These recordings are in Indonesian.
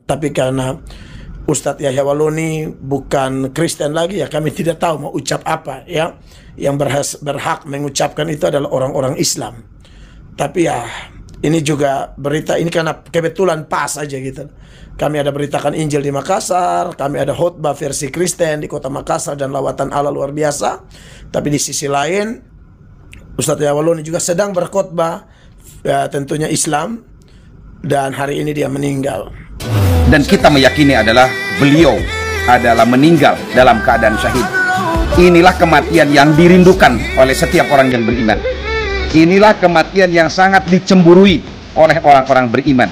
Tapi karena Ustadz Yahya Waloni bukan Kristen lagi, ya kami tidak tahu mau ucap apa, ya. Yang berhak mengucapkan itu adalah orang-orang Islam. Tapi ya ini juga berita ini karena kebetulan pas aja gitu. Kami ada beritakan Injil di Makassar, kami ada khotbah versi Kristen di kota Makassar dan lawatan Allah luar biasa. Tapi di sisi lain Ustadz Yahya Waloni juga sedang berkhotbah, ya, tentunya Islam, dan hari ini dia meninggal. Dan kita meyakini beliau adalah meninggal dalam keadaan syahid. Inilah kematian yang dirindukan oleh setiap orang yang beriman. Inilah kematian yang sangat dicemburui oleh orang-orang beriman.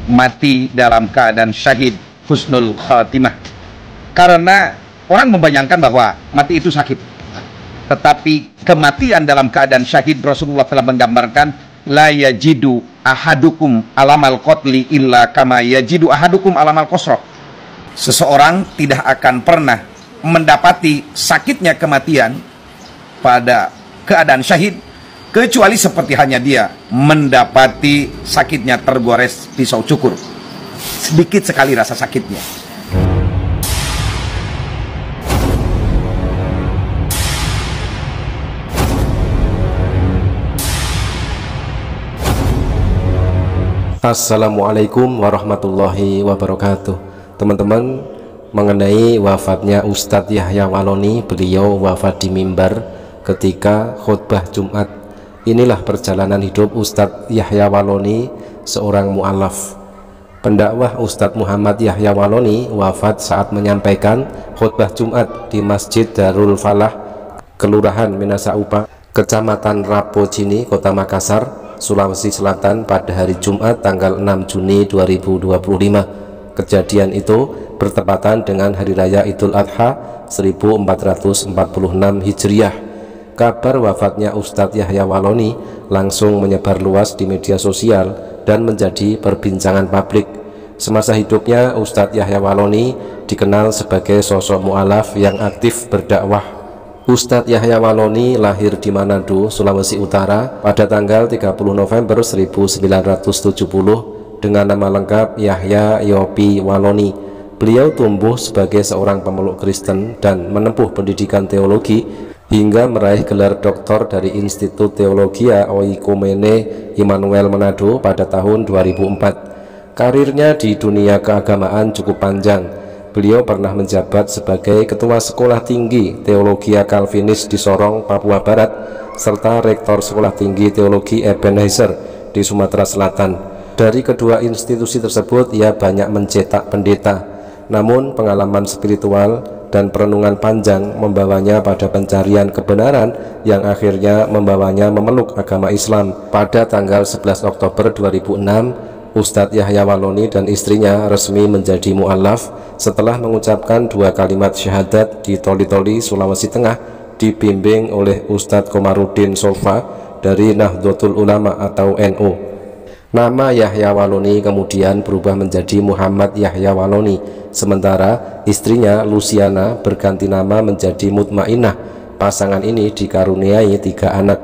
Mati dalam keadaan syahid, husnul khatimah. Karena orang membayangkan bahwa mati itu sakit. Tetapi kematian dalam keadaan syahid, Rasulullah telah menggambarkan, la yajidu ahadukum alamal qatli illa kama yajidu ahadukum alamal qasra. Seseorang tidak akan pernah mendapati sakitnya kematian pada keadaan syahid kecuali seperti hanya dia mendapati sakitnya tergores pisau cukur. Sedikit sekali rasa sakitnya. Assalamualaikum warahmatullahi wabarakatuh. Teman-teman, mengenai wafatnya Ustadz Yahya Waloni, beliau wafat di mimbar ketika khutbah Jumat. Inilah perjalanan hidup Ustadz Yahya Waloni, seorang mu'alaf. Pendakwah Ustadz Muhammad Yahya Waloni wafat saat menyampaikan khutbah Jumat di Masjid Darul Falah, Kelurahan Minasaupa, Kecamatan Rapocini, Kota Makassar, Sulawesi Selatan pada hari Jumat tanggal 6 Juni 2025. Kejadian itu bertepatan dengan Hari Raya Idul Adha 1446 Hijriah. Kabar wafatnya Ustadz Yahya Waloni langsung menyebar luas di media sosial dan menjadi perbincangan publik. Semasa hidupnya, Ustadz Yahya Waloni dikenal sebagai sosok mu'alaf yang aktif berdakwah. Ustadz Yahya Waloni lahir di Manado, Sulawesi Utara pada tanggal 30 November 1970 dengan nama lengkap Yahya Yopi Waloni. Beliau tumbuh sebagai seorang pemeluk Kristen dan menempuh pendidikan teologi hingga meraih gelar doktor dari Institut Teologia Oikumene Immanuel Manado pada tahun 2004. Karirnya di dunia keagamaan cukup panjang. Beliau pernah menjabat sebagai Ketua Sekolah Tinggi Teologia Calvinis di Sorong, Papua Barat, serta Rektor Sekolah Tinggi Teologi Ebenezer di Sumatera Selatan. Dari kedua institusi tersebut, ia banyak mencetak pendeta. Namun, pengalaman spiritual dan perenungan panjang membawanya pada pencarian kebenaran yang akhirnya membawanya memeluk agama Islam. Pada tanggal 11 Oktober 2006, Ustadz Yahya Waloni dan istrinya resmi menjadi mu'alaf setelah mengucapkan 2 kalimat syahadat di Toli-Toli, Sulawesi Tengah, dibimbing oleh Ustadz Komarudin Sofa dari Nahdlatul Ulama atau NU. Nama Yahya Waloni kemudian berubah menjadi Muhammad Yahya Waloni, sementara istrinya Luciana berganti nama menjadi Mutmainah. Pasangan ini dikaruniai 3 anak.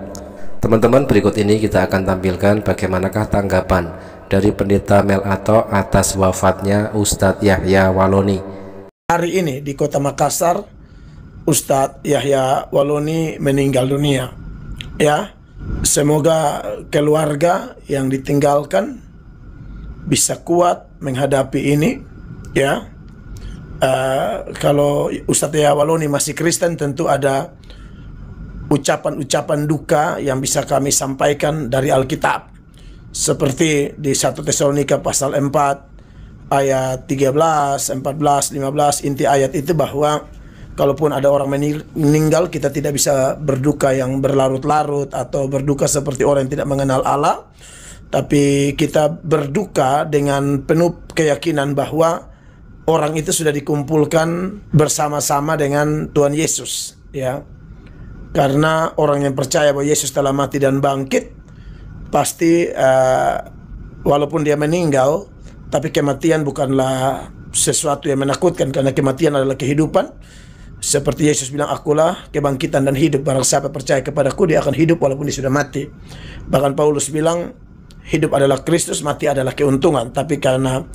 Teman-teman, berikut ini kita akan tampilkan bagaimanakah tanggapan dari Pendeta Mel Ato atas wafatnya Ustadz Yahya Waloni. Hari ini di kota Makassar, Ustadz Yahya Waloni meninggal dunia. Ya, semoga keluarga yang ditinggalkan bisa kuat menghadapi ini. Ya, kalau Ustadz Yahya Waloni masih Kristen, tentu ada ucapan-ucapan duka yang bisa kami sampaikan dari Alkitab. Seperti di 1 Tesalonika pasal 4 ayat 13, 14, 15, inti ayat itu bahwa kalaupun ada orang meninggal, kita tidak bisa berduka yang berlarut-larut atau berduka seperti orang yang tidak mengenal Allah, tapi kita berduka dengan penuh keyakinan bahwa orang itu sudah dikumpulkan bersama-sama dengan Tuhan Yesus, ya. Karena orang yang percaya bahwa Yesus telah mati dan bangkit, pasti walaupun dia meninggal, tapi kematian bukanlah sesuatu yang menakutkan, karena kematian adalah kehidupan. Seperti Yesus bilang, akulah kebangkitan dan hidup, barang siapa percaya kepadaku, dia akan hidup walaupun dia sudah mati. Bahkan Paulus bilang, hidup adalah Kristus, mati adalah keuntungan. Tapi karena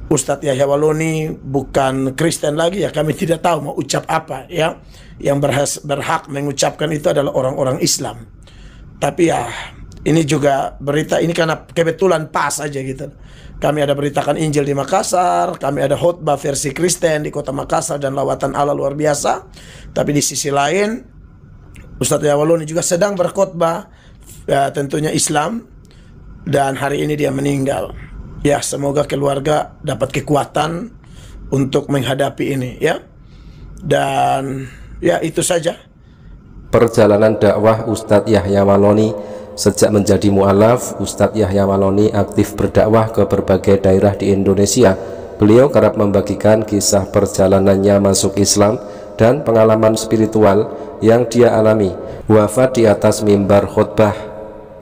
Ustadz Yahya Waloni bukan Kristen lagi, ya kami tidak tahu mau ucap apa, ya. Yang berhak mengucapkan itu adalah orang-orang Islam. Tapi ya ini juga berita ini karena kebetulan pas aja gitu. Kami ada beritakan Injil di Makassar, kami ada khotbah versi Kristen di kota Makassar dan lawatan Allah luar biasa. Tapi di sisi lain Ustadz Yahya Waloni juga sedang berkhotbah, ya, tentunya Islam, dan hari ini dia meninggal. Ya, semoga keluarga dapat kekuatan untuk menghadapi ini, ya. Dan ya itu saja perjalanan dakwah Ustadz Yahya Waloni. Sejak menjadi mu'alaf, Ustadz Yahya Waloni aktif berdakwah ke berbagai daerah di Indonesia. Beliau kerap membagikan kisah perjalanannya masuk Islam dan pengalaman spiritual yang dia alami. Wafat di atas mimbar khutbah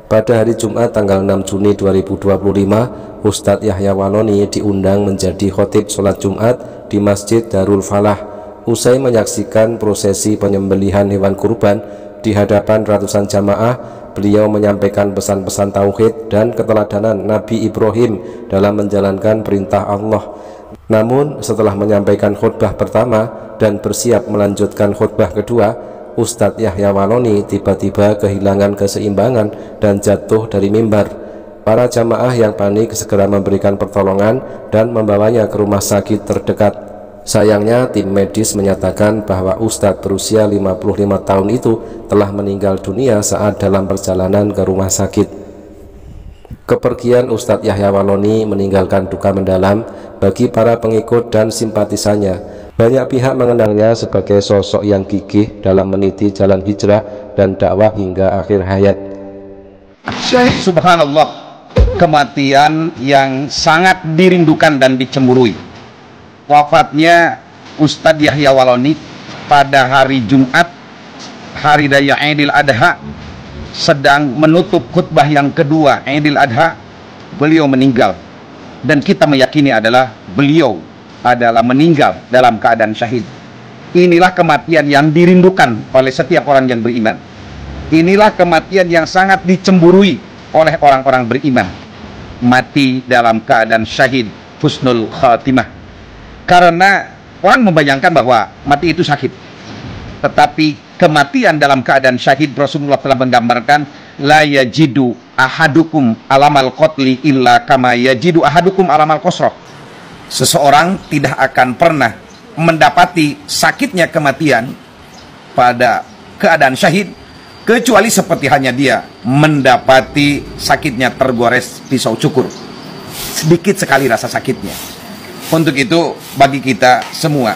pada hari Jumat tanggal 6 Juni 2025. Ustadz Yahya Waloni diundang menjadi khotib sholat Jumat di Masjid Darul Falah. Usai menyaksikan prosesi penyembelihan hewan kurban di hadapan ratusan jamaah, beliau menyampaikan pesan-pesan tauhid dan keteladanan Nabi Ibrahim dalam menjalankan perintah Allah. Namun setelah menyampaikan khutbah pertama dan bersiap melanjutkan khutbah kedua, Ustadz Yahya Waloni tiba-tiba kehilangan keseimbangan dan jatuh dari mimbar. Para jamaah yang panik segera memberikan pertolongan dan membawanya ke rumah sakit terdekat. Sayangnya tim medis menyatakan bahwa Ustadz berusia 55 tahun itu telah meninggal dunia saat dalam perjalanan ke rumah sakit. Kepergian Ustadz Yahya Waloni meninggalkan duka mendalam bagi para pengikut dan simpatisannya. Banyak pihak mengenalnya sebagai sosok yang gigih dalam meniti jalan hijrah dan dakwah hingga akhir hayat. Subhanallah, kematian yang sangat dirindukan dan dicemburui. Wafatnya Ustadz Yahya Waloni pada hari Jumat, hari raya Idul Adha, sedang menutup khutbah yang kedua Idul Adha, beliau meninggal. Dan kita meyakini beliau adalah meninggal dalam keadaan syahid. Inilah kematian yang dirindukan oleh setiap orang yang beriman. Inilah kematian yang sangat dicemburui oleh orang-orang beriman. Mati dalam keadaan syahid, husnul khatimah. Karena orang membayangkan bahwa mati itu sakit, tetapi kematian dalam keadaan syahid, Rasulullah telah menggambarkan, la yajidu ahadukum alamal qatli illa kama yajidu ahadukum alamal qasrah. Seseorang tidak akan pernah mendapati sakitnya kematian pada keadaan syahid kecuali seperti hanya dia mendapati sakitnya tergores pisau cukur. Sedikit sekali rasa sakitnya. Untuk itu bagi kita semua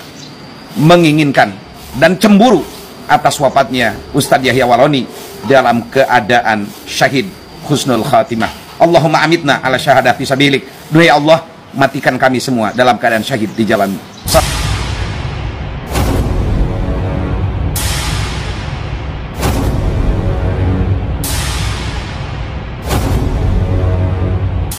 menginginkan dan cemburu atas wafatnya Ustadz Yahya Waloni dalam keadaan syahid husnul khatimah. Allahumma amitna ala syahadah fi sabilik. Doa Allah, matikan kami semua dalam keadaan syahid di jalan